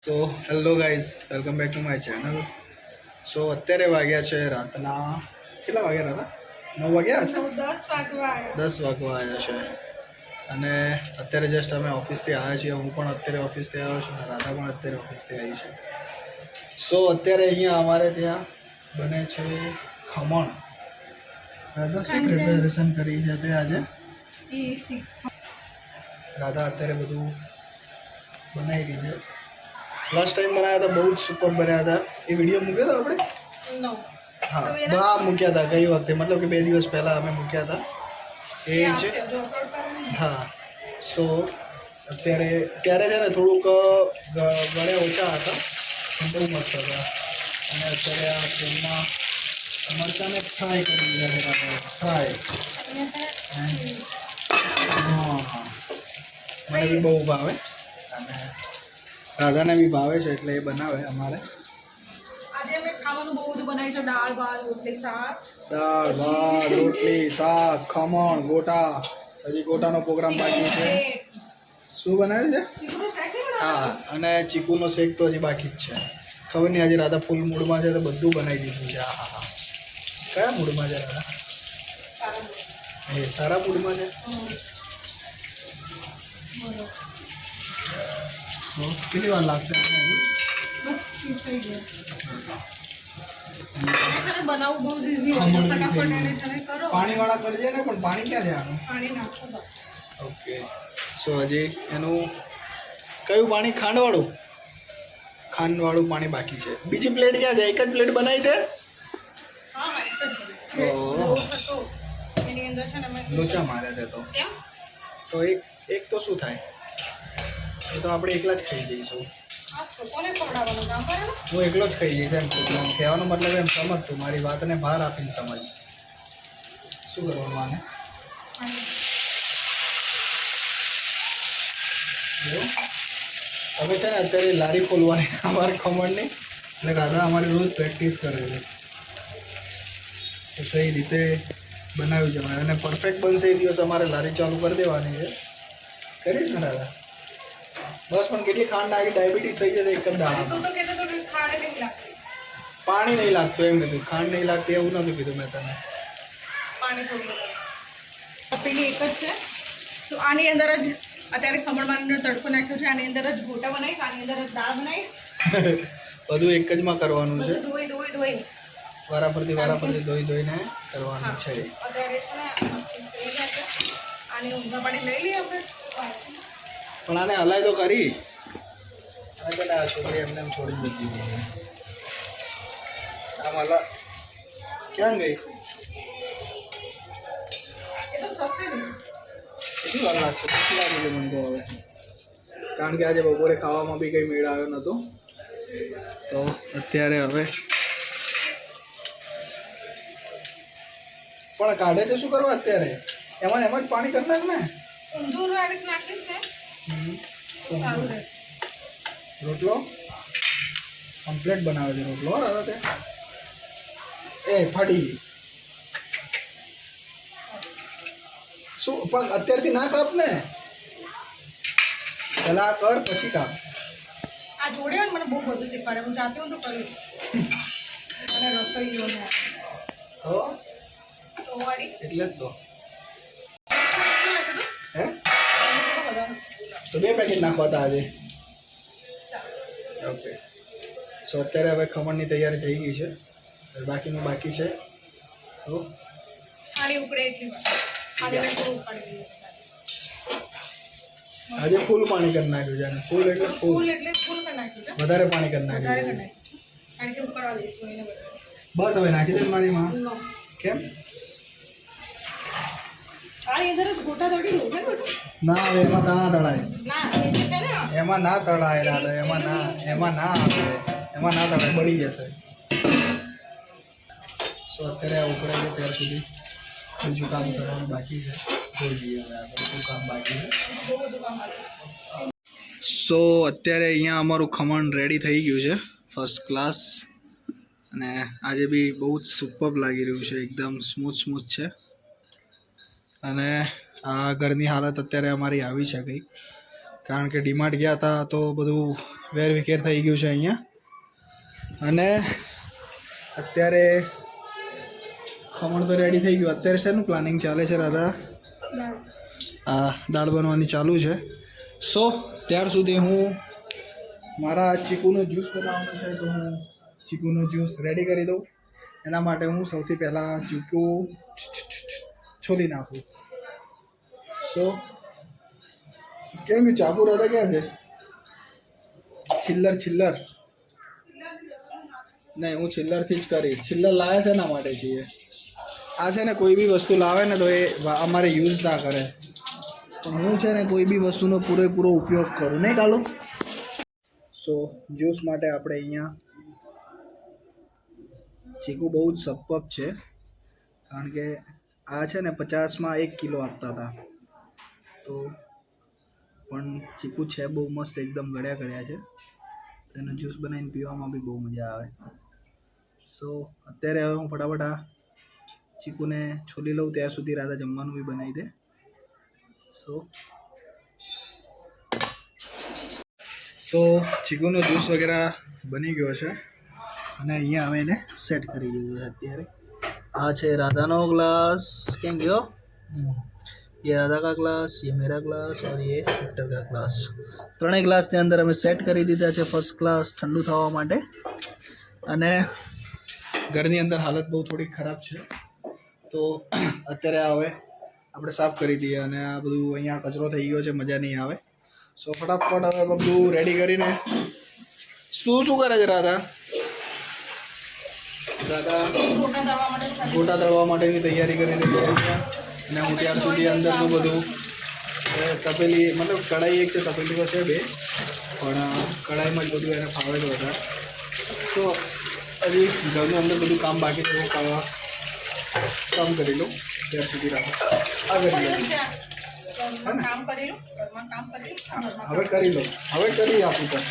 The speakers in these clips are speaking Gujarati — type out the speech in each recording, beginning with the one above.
So hello guys, welcome back to my channel. So અત્યારે વાગ્યા છે રાતના કેટલા વાગ્યા હતા? 9 વાગ્યા હશે. 10 વાગવા આવ્યા છે અને અત્યારે જસ્ટ અમે ઓફિસથી આવ્યા છીએ. હું પણ અત્યારે ઓફિસથી આવ્યો છું અને રાધા પણ અત્યારે ઓફિસથી આવી છે. સો અત્યારે અહીંયા અમારે ત્યાં બને છે ખમણ. રાધા શું પ્રિપેરેશન કરી છે તે આજે? રાધા અત્યારે બધું બનાવી રહી છે. લાસ્ટ ટાઈમ બનાવ્યા હતા, બહુ જ સુપર બન્યા હતા. એ વિડીયો મૂક્યો હતો આપણે? હા મૂક્યા હતા કઈ વખતે, મતલબ કે 2 દિવસ પહેલાં અમે મૂક્યા હતા એ છે. હા, સો અત્યારે ત્યારે છે ને થોડુંક ગળે ઓછા હતા પણ બહુ મસ્ત હતા. અને અત્યારે આ તેલમાં મરચાંને ફ્રાય કરી દીધા છે. ફ્રાય હા મને બી બહુ ભાવે અને રાધાને બી ભાવે છે એટલે એ બનાવે અમારે. દાળ ભાત રોટલી શાક ખમણ ગોટા. હજી ગોટાનો પ્રોગ્રામ બાકી છે. શું બનાવ્યું છે? હા, અને ચીકુનો શેક તો હજી બાકી જ છે. ખબર નહીં આજે રાધા ફૂલ મૂડમાં છે તો બધું બનાવી દીધું છે. હા હા, કયા મૂડમાં છે રાધા? એ સારા મૂડમાં છે. કેટલી વાર લાગશે? પાણીવાળા કરજે ને, પણ પાણી ક્યાં છે આનું? ઓકે, સો હજી એનું કયું પાણી? ખાંડવાળું? ખાંડવાળું પાણી બાકી છે. બીજી પ્લેટ ક્યાં છે? એક જ પ્લેટ બનાવી દે. લોચા મારે છે તો એક તો શું થાય? એ તો આપણે એકલા જ ખાઈ જઈશું. હું એકલો જ ખાઈ જઈશ એમ કહેવાનો મતલબ એમ સમજ તું મારી વાતને બહાર આપીને સમજ. શું કરવાનું આને? હવે છે ને અત્યારે લારી ખોલવાની અમારે ખમણની, એટલે રાધા અમારી રોજ પ્રેક્ટિસ કરે છે તો કઈ રીતે બનાવ્યું છે મને, અને પરફેક્ટ બનશે એ દિવસ અમારે લારી ચાલુ કરી દેવાની છે. કરીશ ને રાધા? બસ, પણ કેટલી ખાંડ નાખી ડાયાબિટીસ થઈ જશે એક જ દાણા. પાણી નહીં લાગતું એમ કીધું, ખાંડ નહીં લાગતી એવું નતું કીધું મેં તને. પેલી એક જ છે. સો આની અંદર જ અત્યારે ખમણમાંનો તડકો નાખ્યો છે. આની અંદર જ ગોટા બનાવીશ, આની અંદર જ દાળ બનાવીશ. બધું એક જ માં કરવાનું છે. ધોઈ વારાફરતી ધોઈને કરવાનું છે. અત્યારે છે ને આની ઊંધા પાણી લઈ લઈએ આપણે. પણ આને હલાય તો કરી. અને આ છોકરી એમને એમ છોડી દીધી. આમ હલા ક્યાં ગઈ? કેટલી વાર લાગશે? કેટલી લાગી છે મને તો હવે, કારણ કે આજે બપોરે ખાવામાં બી કંઈ મેળ આવ્યો નહોતો તો અત્યારે હવે પણ કાઢે છે. શું કરવા અત્યારે? એમાં જ પાણી કરી નાખ ને. રોટલો કમ્પ્લેટ બનાવે છે રોટલો. રાધા તે એ ફાટી શું? પણ અત્યારથી ના કાપ ને, પેલા કર પછી કાપ. આ જોડે મને બહુ બધું શીખવાડે. હું જાતે હું તો કરું અને રસોઈઓને એટલે જ તો હે તો 2 પેકેટ નાખવા હતા આજે. ઓકે, સો અત્યારે હવે ખમણની તૈયારી થઈ ગઈ છે. બાકીનું બાકી છે તો આજે ફૂલ પાણી કરી નાખ્યું છે. ફૂલ એટલે ફૂલ વધારે પાણી કરી નાખ્યું છે. બસ હવે નાખી દે મારી માં. કેમ? ના, હવે એમાં તણા તળાય. એમાં ના તળાય રાધા, એમાં ના આવે, એમાં ના તળાય, બળી જશે. સો અત્યારે આ ઉકળે છે ત્યાર સુધી બીજું કામ કરવાનું બાકી છે. જોઈ લઈએ હવે આગળ શું કામ બાકી છે. સો અત્યારે અહીંયા અમારું ખમણ રેડી થઈ ગયું છે, ફર્સ્ટ ક્લાસ. અને આજે બી બહુ જ સુપર લાગી રહ્યું છે, એકદમ સ્મૂથ છે. અને આ ઘરની હાલત અત્યારે અમારી આવી છે કંઈક, કારણ કે ડીમાર્ટ ગયા હતા તો બધું વેરવિખેર થઈ ગયું છે અહીંયા. અને અત્યારે ખમણ તો રેડી થઈ ગયું. અત્યારે શેનું પ્લાનિંગ ચાલે છે રાધા? દાળ બનવાની ચાલુ છે. સો ત્યાર સુધી હું મારા ચીકુનો જ્યુસ બનાવવાનો છે, તો હું ચીકુનો જ્યુસ રેડી કરી દઉં. એના માટે હું સૌથી પહેલાં ચીકુ છોલી નાખું. સો કેમ ચાકુ રાધા ક્યાં છે? છિલ્લર નહીં, હું છિલ્લરથી જ કરીશ. છિલ્લર લાવે છે એના માટે છીએ. આ છે ને કોઈ બી વસ્તુ લાવે ને તો એ અમારે યુઝ ના કરે, પણ હું છે ને કોઈ બી વસ્તુનો પૂરેપૂરો ઉપયોગ કરું. નહીં કાલું? સો જ્યુસ માટે આપણે અહીંયા ચીકુ બહુ જ સપપ છે, કારણ કે આ છે ને 50માં 1 કિલો આપતા હતા. તો પણ ચીકુ છે બહુ મસ્ત, એકદમ ગળ્યા છે. એનો જ્યુસ બનાવીને પીવામાં બી બહુ મજા આવે. સો અત્યારે હવે હું ફટાફટ આ ચીકુને છોલી લઉં, ત્યાં સુધી રાધા જમવાનું બી બનાવી દે. સો ચીકુનો જ્યુસ વગેરે બની ગયો છે અને અહીંયા અમે એને સેટ કરી દીધું છે. અત્યારે આ છે રાધાનો ગ્લાસ. ક્યાં ગયો? ये राधा का ग्लास, ये मेरा ग्लास और ये विक्टर का ग्लास. ત્રણેય ગ્લાસની અંદર અમે સેટ કરી દીધા છે ફર્સ્ટ ક્લાસ ઠંડુ થવા માટે. અને ઘરની અંદર હાલત બહુ થોડી ખરાબ છે, તો અત્યારે હવે આપણે સાફ કરી દઈએ. અને આ બધું અહીંયા કચરો થઈ ગયો છે, મજા નહીં આવે. સો ફટાફટ હવે બધું રેડી કરીને શું કરે છે રાધા? ગોટા દળવા માટેની તૈયારી કરી રહી છે. અને હું ત્યાર સુધી અંદરનું બધું તપેલી, મતલબ કઢાઈ એક છે, તપેલી તો છે 2, પણ કઢાઈમાં જ બધું એને ફાવે તો હતા. તો હજી ઘરનું અંદર બધું કામ બાકી છે, હું કામ કરી લઉં. ત્યાર સુધી આગળ હવે કરી લો, હવે કરી આપું તને.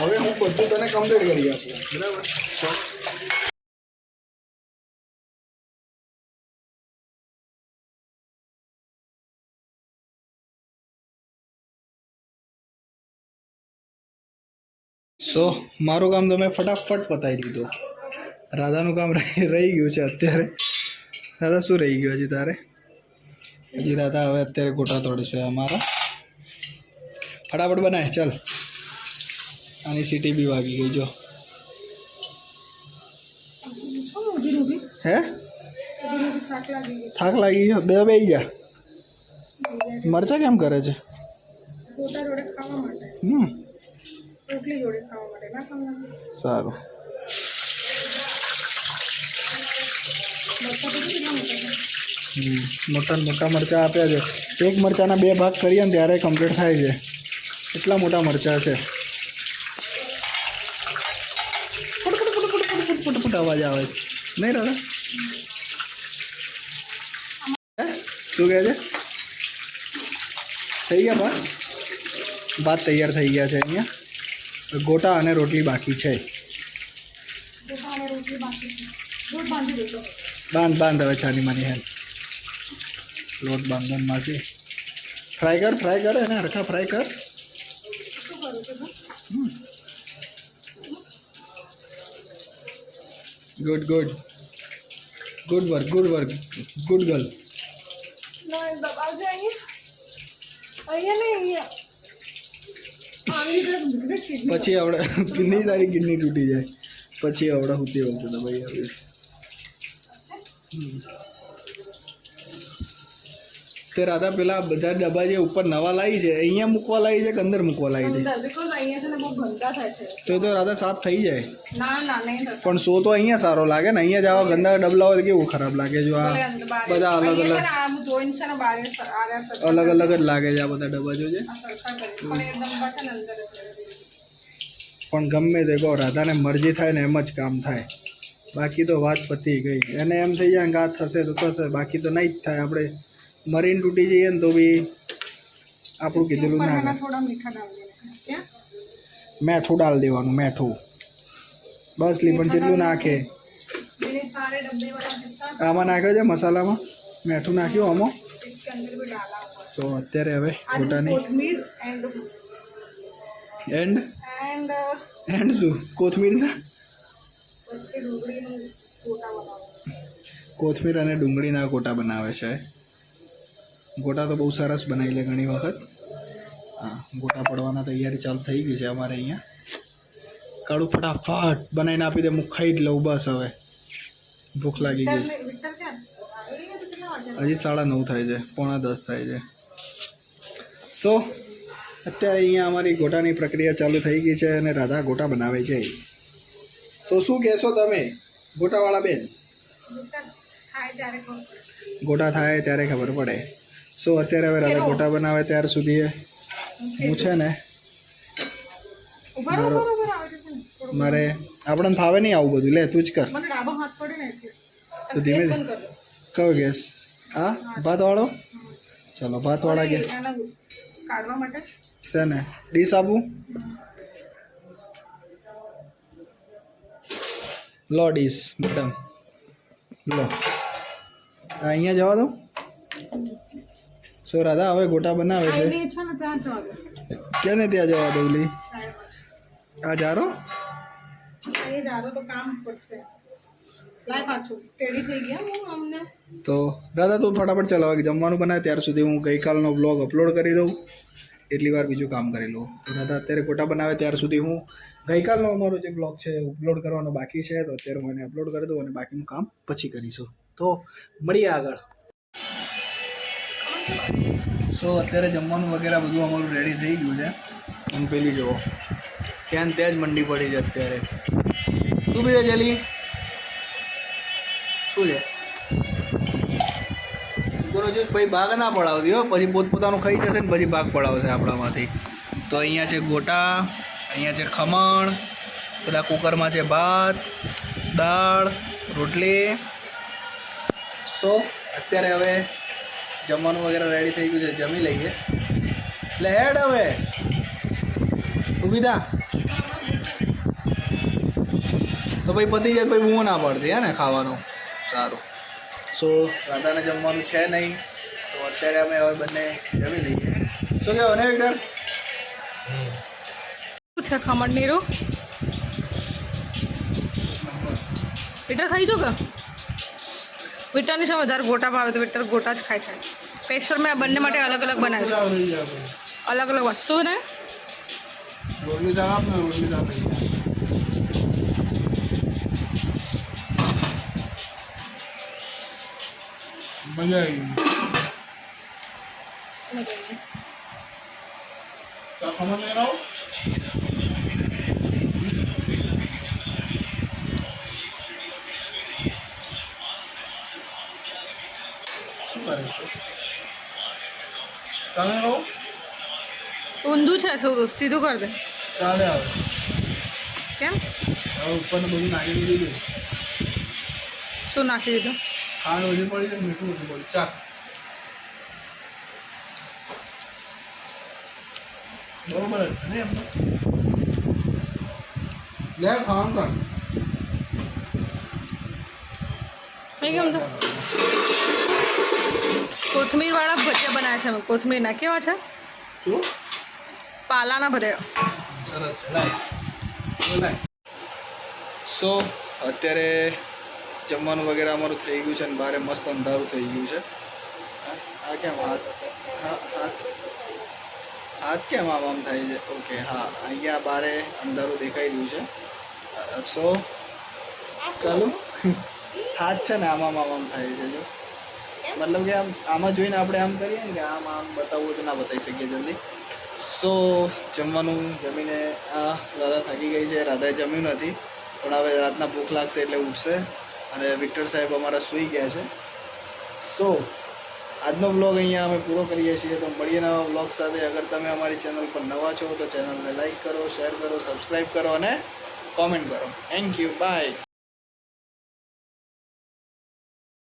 હવે હું બધું તને કમ્પ્લીટ કરી આપું, બરાબર? સો મારું કામ તો મેં ફટાફટ પતાવી દીધું. રાધાનું કામ રહી ગયું છે અત્યારે. રાધા શું રહી ગયું હજી તારે? હજી રાધા હવે અત્યારે ગોટા તોડશે અમારા. ફટાફટ બનાય ચાલ. આની સીટી બી વાગી ગઈ જો. હે થાક લાગી ગયો? બે જા. મરચા કેમ કરે છે? સારું. મોટા મરચાં આપ્યા છે. એક મરચાંના 2 ભાગ કરીએ ને ત્યારે કમ્પ્લીટ થાય છે. એટલા મોટા મરચાં છે. ફૂટ અવાજ આવે છે નહીં રાધા? શું કહે છે? થઈ ગયા ભાત તૈયાર થઈ ગયા છે. અહીંયા ગોટા અને રોટલી બાકી છે. બાંધ હવે છાની માની હેલ. લોટ બાંધવામાં છે. ફ્રાય કર એને હરખા ફ્રાય કર. Good work good girl. પછી આવડે કિડની તારી કિડની તૂટી જાય પછી આવડે હુતી વખતે દબાઈ આવીશ. તે રાધા પેલા બધા ડબ્બા જે ઉપર નવા લાવી છે અહીંયા મૂકવા લાવી છે કે અંદર મૂકવા લાવી છે? તો રાધા સાફ થઈ જાય. પણ સો તો અહીંયા સારો લાગે ને. અહીંયા જવા ગંદા ડબલા હોય તો કેવું ખરાબ લાગે. જો આ બધા અલગ જ લાગે છે આ બધા ડબ્બા જોજે. પણ ગમે તે કહો, રાધાને મરજી થાય ને એમ જ કામ થાય. બાકી તો વાત પતી ગઈ. એને એમ થઈ જાય કે આ થશે તો થશે, બાકી તો નહીં જ થાય. આપણે મરીન તૂટી જઈએ ને તો બી આપણું કીધેલું ના. મેઠું ડાલ દેવાનું, મેઠું બસ. લીંબણ જેટલું નાખે. આમાં નાખ્યો છે મસાલામાં, મેઠું નાખ્યું આમાં. સો અત્યારે હવે ગોટાની એન્ડ એન્ડ એન્ડ શું કોથમીરના પછી ડુંગળીનું ગોટા બનાવો. કોથમીર અને ડુંગળીના ગોટા બનાવે છે. ગોટા તો બહુ સરસ બનાવી લે ઘણી વખત. હા, ગોટા પડવાના તૈયારી ચાલુ થઈ ગઈ છે અમારે અહીંયા. કાળું ફટાફટ બનાવીને આપી દે, હું ખાઈ જ લઉં બસ. હવે ભૂખ લાગી ગઈ. વિક્ટર ક્યાં? હજી 9:30 થાય છે, 9:45 થાય છે. સો અત્યારે અહીંયા અમારી ગોટાની પ્રક્રિયા ચાલુ થઈ ગઈ છે અને રાધા ગોટા બનાવે છે. તો શું કહેશો તમે ગોટાવાળા બેન? વિક્ટર ખાય ત્યારે ખબર પડે. ગોટા થાય ત્યારે ખબર પડે. સો અત્યારે હવે રાધા ગોટા બનાવે ત્યાર સુધી હું છે ને ઉભા રહો, ઉભા રહો, ઉભા રહો, આવે છે ને. થોડું મારે આપણને ફાવે નહીં આવું બધું. લે તું જ કર. મને ડાબો હાથ પડે ને એટલે. તો ધીમે ગેસ બંધ કરી દો. કયો ગેસ? હા, ભાતવાળો. ચલો ભાતવાળા ગેસ આના કાઢવા માટે છે ને. ડીશ આપું? લો ડીશ મેડમ, લો. અહીંયા જવા દો. સો રાધા હવે ગોટા બનાવે છે. આઈને છે ને ત્યાં જવા દો. કેને ત્યાં જવા દઉં? લી આ જારો એ જારો તો કામ પડશે. લાય પાછું ટેડી થઈ ગયા હું અમને. તો દાદા તું ફટાફટ ચલાવ. જમવાનું બનાવે ત્યાર સુધી હું ગઈકાલનો બ્લોગ અપલોડ કરી દઉં. એટલી વાર બીજું કામ કરી લઉં. તો દાદા અત્યારે ગોટા બનાવે ત્યાર સુધી હું ગઈકાલનો અમારો જે બ્લોગ છે અપલોડ કરવાનો બાકી છે, તો અત્યારે હું એને અપલોડ કરી દઉં અને બાકીનું કામ પછી કરીશું. તો મળીએ આગળ. સો અત્યારે જમવાનું વગેરે બધું અમારું રેડી થઈ ગયું છે. અને પેલી જુઓ ત્યાં ત્યાં જ મંડી પડી છે અત્યારે. શું પીવે જેલી? શું છે? સુગરો જ્યુસ ભાઈ બાગ ના પડાવતી હો, પછી પોતપોતાનું ખાઈ જશે ને પછી બાગ પડાવશે આપણામાંથી. તો અહીંયા છે ગોટા, અહીંયા છે ખમણ, પેલા કુકરમાં છે ભાત, દાળ, રોટલી. સો અત્યારે હવે જમવાનું વગેરે રેડી થઈ ગયું છે, જમી લઈએ. એટલે હેડ હવે ઊભી થા. તો ભાઈ પતી જાય ભાઈ બૂમો ના પડતી હે ને ખાવાનું. સારું. સો રાધાને જમવાનું છે નહીં, તો અત્યારે અમે હવે બંને જમી લઈએ. શું કહેવાય ને વિક્ટર? શું છે ખમણ નીરું? વિક્ટર ખાઈ જો કે વિક્ટરની છે વધારે ગોટા ભાવે તો વિક્ટર ગોટા જ ખાય છે. સ્પેશિયલ મેં બંને માટે અલગ અલગ બનાવ્યું છે. અલગ અલગ શું ને રોટલી દાળ આપ ને રોટલી દાળ લઈ મજા આવી ગઈ. ખમણ લઈ આવો. શું કરે છે? તમે રહો. ઊંધું છે સીધું કર દે. ચાલે આવે. કેમ? હવે ઉપરનું બધું નાખી દીધું. શું નાખી દીધું? ખાંડ ઓછી પડી છે, મીઠું ઓછું પડ્યું. ચાક બરોબર જ ને એમ. લે ખાવાનું કર. કેમ તો કોથમીર વાળા ભજીયા બનાવ્યા છે અમે. કોથમીરના કેવા છે? શું? પાલાના બધે. સરસ છે. લાય લાય. સો અત્યારે જમવાનું વગેરે અમારું થઈ ગયું છે અને બારે મસ્ત અંધારું થઈ ગયું છે. આ કેમ હાથ હાથ કેમ આમ થાય છે? ઓકે હા, અહીંયા બારે અંધારું દેખાઈ રહ્યું છે. સો ચાલો હાથ છે ને આમ થાય છે. જો મતલબ કે આમાં જોઈને આપણે આમ કરીએ ને કે આમ બતાવવું તો ના બતાવી શકીએ જલ્દી. સો જમવાનું જમીને આ રાધા થાકી ગઈ છે. રાધાએ જમ્યું નથી, પણ હવે રાતના ભૂખ લાગશે એટલે ઉઠશે. અને વિક્ટર સાહેબ અમારા સૂઈ ગયા છે. સો આજનો વ્લોગ અહીંયા અમે પૂરો કરીએ છીએ. તો મળીએ નવા વ્લોગ સાથે. અગર તમે અમારી ચેનલ પર નવા છો તો ચેનલને લાઈક કરો, શેર કરો, સબસ્ક્રાઈબ કરો અને કોમેન્ટ કરો. Thank you, by.